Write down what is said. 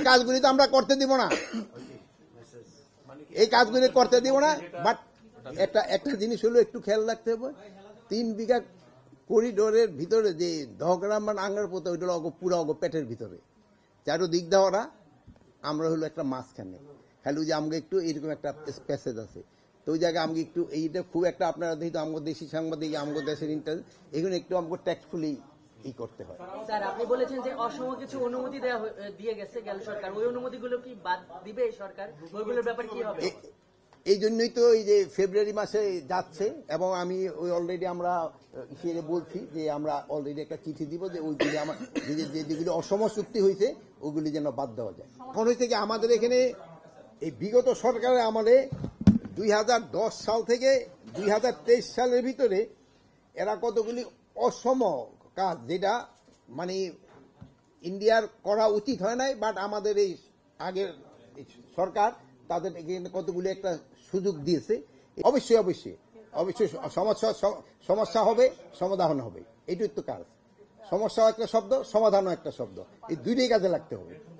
কাজগুলি তো আমরা করতে দিব না, এই কাজগুলি করতে দিব না। বাট একটা জিনিস হলো একটু খেয়াল রাখতে হবে, 3 বিঘা করিডোরের ভিতরে যে দহগ্রাম মানে আঙ্গার পোতা ওইটা পুরো পেটের ভিতরে চারোদিক দেওয়ারা, আমরা হলো একটা মাঝখানে খালি যে আমাকে একটু এইরকম একটা প্যাসেজ আছে, তো ওই জায়গায় আমাকে একটু এইটা খুব একটা আপনারা যেহেতু আমাদের দেশি সাংবাদিক আমাদের দেশের ইন্টারেস্ট, এগুলো একটু আমাকে ট্যাক্টফুলি করতে হয়। স্যার, আপনি বলেছেন যে অসম কিছু অনুমতি দিয়ে গেছে গেল সরকার, ওই অনুমতিগুলো কি বাদ দিবে সরকার? ওইগুলোর ব্যাপারে কি হবে? এই জন্যই তো এই যে ফেব্রুয়ারি মাসে যাচ্ছে, এবং আমি ওই অলরেডি আমরা বলছি যে আমরা অলরেডি একটা চিঠি দিব যে ওইগুলি আমার যেগুলি অসম চুক্তি হয়েছে ওগুলি যেন বাদ দেওয়া যায়। এখন হয়েছে কি আমাদের এখানে এই বিগত সরকারের আমলে 2010 সাল থেকে 2023 সালের ভিতরে এরা কতগুলি অসম কাজ যেটা মানে ইন্ডিয়ার করা উচিত হয় নাই, বাট আমাদের এই আগের সরকার তাদের কতগুলি একটা সুযোগ দিয়েছে। অবশ্যই অবশ্যই অবশ্যই সমস্যা হবে, সমাধান হবে, এটাই তো কাজ। সমস্যাও একটা শব্দ, সমাধানও একটা শব্দ, এই দুইটাই কাজে লাগতে হবে।